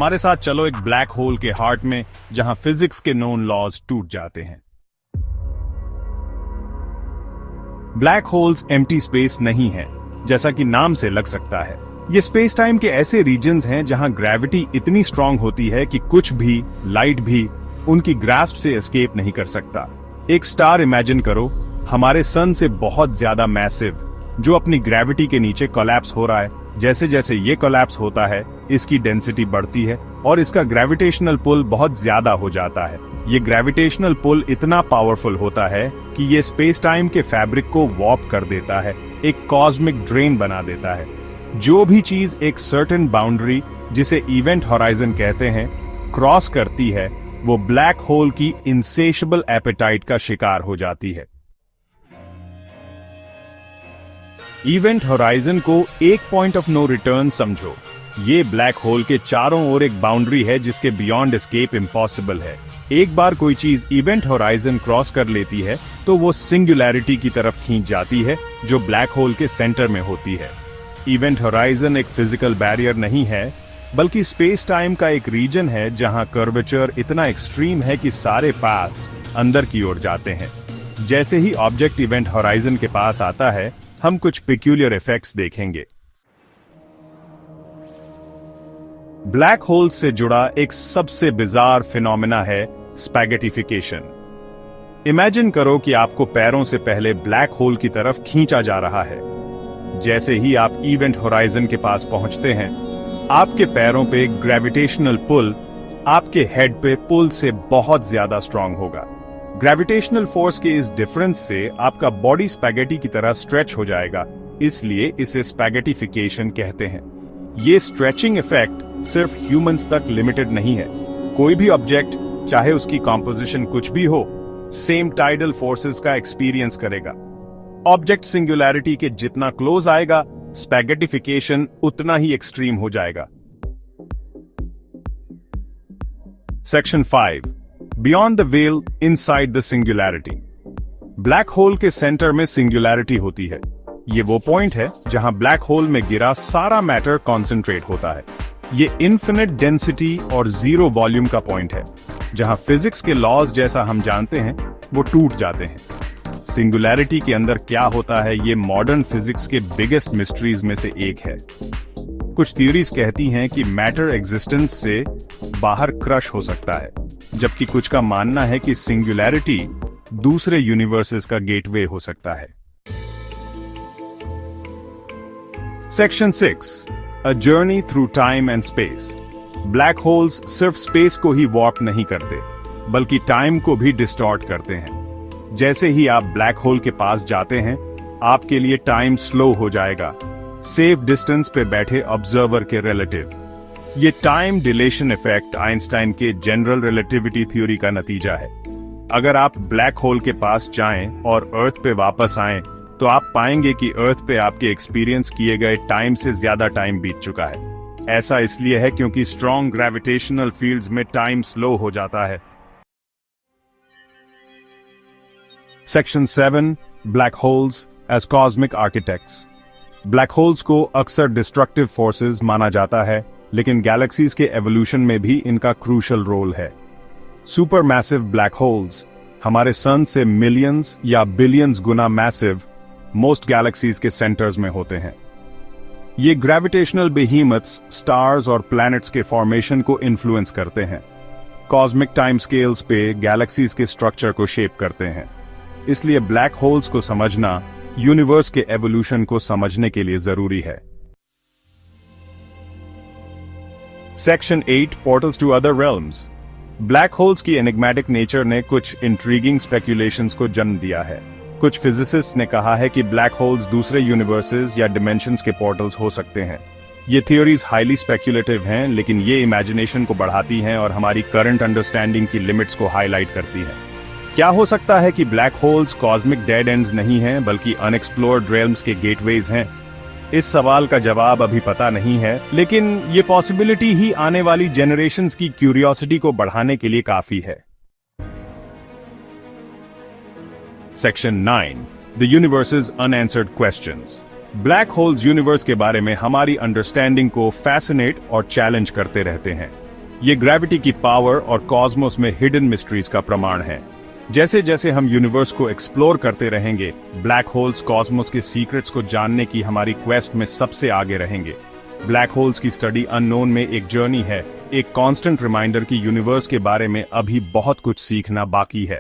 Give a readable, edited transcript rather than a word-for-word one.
हमारे साथ चलो एक ब्लैक होल के हार्ट में, जहां फिजिक्स के नोन लॉज टूट जाते हैं। ब्लैक होल्स एम्प्टी स्पेस नहीं है, जैसा कि नाम से लग सकता है। ये स्पेस टाइम के ऐसे रीजन्स हैं जहां ग्रेविटी इतनी स्ट्रांग होती है कि कुछ भी, लाइट भी, उनकी ग्रास्प से एस्केप नहीं कर सकता। एक स्टार इमेजिन करो, हमारे सन से बहुत ज्यादा मैसिव, जो अपनी ग्रेविटी के नीचे कोलैप्स हो रहा है। जैसे जैसे ये कोलैप्स होता है, इसकी डेंसिटी बढ़ती है और इसका ग्रेविटेशनल पुल बहुत ज्यादा हो जाता है। ये ग्रेविटेशनल पुल इतना पावरफुल होता है कि ये स्पेस टाइम के फैब्रिक को वॉर्प कर देता है, एक कॉस्मिक ड्रेन बना देता है। जो भी चीज एक सर्टेन बाउंड्री, जिसे इवेंट होराइजन कहते हैं, क्रॉस करती है, वो ब्लैक होल की इनसेशिएबल एपेटाइट का शिकार हो जाती है। इवेंट होराइजन को एक पॉइंट ऑफ नो रिटर्न समझो। ये ब्लैक होल के चारों ओर एक बाउंड्री है जिसके बियॉन्ड एस्केप इम्पॉसिबल है। एक बार कोई चीज इवेंट होराइजन क्रॉस कर लेती है तो वो सिंगुलैरिटी की तरफ खींच जाती है, जो ब्लैक होल के सेंटर में होती है। इवेंट होराइजन एक फिजिकल बैरियर नहीं है, बल्कि स्पेस टाइम का एक रीजन है जहां कर्वेचर इतना एक्सट्रीम है कि सारे पाथ्स अंदर की ओर जाते हैं। जैसे ही ऑब्जेक्ट इवेंट होराइजन के पास आता है, हम कुछ पेक्यूलियर इफेक्ट्स देखेंगे। ब्लैक होल्स से जुड़ा एक सबसे बिजार फिनोमेना है स्पैगेटिफिकेशन। इमेजिन करो कि आपको पैरों से पहले ब्लैक होल की तरफ खींचा जा रहा है। जैसे ही आप इवेंट होराइजन के पास पहुंचते हैं, आपके पैरों पे ग्रेविटेशनल पुल आपके हेड पे पुल से बहुत ज्यादा स्ट्रांग होगा। ग्रेविटेशनल फोर्स के इस डिफरेंस से आपका बॉडी स्पैगेटी की तरह स्ट्रेच हो जाएगा, इसलिए इसे स्पैगेटिफिकेशन कहते हैं। ये स्ट्रेचिंग इफेक्ट सिर्फ ह्यूमंस तक लिमिटेड नहीं है। कोई भी ऑब्जेक्ट, चाहे उसकी कॉम्पोजिशन कुछ भी हो, सेम टाइडल फोर्सेस का एक्सपीरियंस करेगा। ऑब्जेक्ट सिंगुलैरिटी के जितना क्लोज आएगा, स्पैगेटिफिकेशन उतना ही एक्सट्रीम हो जाएगा। Section 5, beyond the well inside the singularity. Black hole के सेंटर में सिंगुलैरिटी होती है। ये वो पॉइंट है जहां ब्लैक होल में गिरा सारा मैटर कॉन्सेंट्रेट होता है। ये इन्फिनिट डेंसिटी और जीरो वॉल्यूम का पॉइंट है, जहां फिजिक्स के लॉज जैसा हम जानते हैं वो टूट जाते हैं। सिंगुलैरिटी के अंदर क्या होता है, ये मॉडर्न फिजिक्स के बिगेस्ट मिस्ट्रीज में से एक है। कुछ थ्योरीज कहती हैं कि मैटर एग्जिस्टेंस से बाहर क्रश हो सकता है, जबकि कुछ का मानना है कि सिंगुलैरिटी दूसरे यूनिवर्सेस का गेटवे हो सकता है। Section 6, a journey through time and space. Black holes सिर्फ स्पेस को ही वॉर्प नहीं करते, बल्कि टाइम को भी डिस्टॉर्ट करते हैं। जैसे ही आप ब्लैक होल के पास जाते हैं, आपके लिए टाइम स्लो हो जाएगा, सेफ डिस्टेंस पे बैठे ऑब्जर्वर के रिलेटिव। ये टाइम डिलेशन इफेक्ट आइंस्टाइन के जनरल रिलेटिविटी थ्योरी का नतीजा है। अगर आप ब्लैक होल के पास जाएं और अर्थ पे वापस आएं, तो आप पाएंगे कि अर्थ पे आपके एक्सपीरियंस किए गए टाइम से ज्यादा टाइम बीत चुका है। ऐसा इसलिए है क्योंकि स्ट्रॉन्ग ग्रेविटेशनल फील्ड्स में टाइम स्लो हो जाता है। Section 7, black holes as cosmic architects. Black holes को अक्सर डिस्ट्रक्टिव फोर्सेस माना जाता है, लेकिन गैलेक्सीज के एवोल्यूशन में भी इनका क्रूशल रोल है। सुपर मैसिव ब्लैक होल्स हमारे सन से मिलियंस या बिलियंस गुना मैसिव मोस्ट गैलेक्सीज के सेंटर्स में होते हैं। ये ग्रेविटेशनल बेहीमथ्स स्टार्स और प्लैनेट्स के फॉर्मेशन को इन्फ्लुएंस करते हैं, कॉस्मिक टाइम स्केल्स पे गैलेक्सीज के स्ट्रक्चर को शेप करते हैं। इसलिए ब्लैक होल्स को समझना यूनिवर्स के एवोल्यूशन को समझने के लिए जरूरी है। Section 8, portals to other realms. Black holes की एनिग्मेटिक नेचर ने कुछ इंट्रीगिंग स्पेक्यूलेशंस को जन्म दिया है। कुछ फिजिसिस्ट्स ने कहा है कि ब्लैक होल्स दूसरे यूनिवर्सेस या डिमेंशंस के पोर्टल्स हो सकते हैं। ये थ्योरीज हाईली स्पेक्यूलेटिव हैं, लेकिन ये इमेजिनेशन को बढ़ाती हैं और हमारी करंट अंडरस्टैंडिंग की लिमिट्स को हाईलाइट करती हैं। क्या हो सकता है कि black holes cosmic dead ends नहीं हैं, बल्कि अनएक्सप्लोर्ड रेल्म्स के गेटवेज हैं? इस सवाल का जवाब अभी पता नहीं है, लेकिन ये पॉसिबिलिटी ही आने वाली जेनरेशंस की क्यूरियोसिटी को बढ़ाने के लिए काफी है। Section 9, the universes unanswered questions. Black holes universe के बारे में हमारी अंडरस्टैंडिंग को फैसिनेट और चैलेंज करते रहते हैं। ये ग्रेविटी की पावर और कॉस्मोस में हिडन मिस्ट्रीज का प्रमाण है। जैसे जैसे हम यूनिवर्स को एक्सप्लोर करते रहेंगे, ब्लैक होल्स कॉस्मोस के सीक्रेट्स को जानने की हमारी क्वेस्ट में सबसे आगे रहेंगे। ब्लैक होल्स की स्टडी अननोन में एक जर्नी है, एक कांस्टेंट रिमाइंडर कि यूनिवर्स के बारे में अभी बहुत कुछ सीखना बाकी है।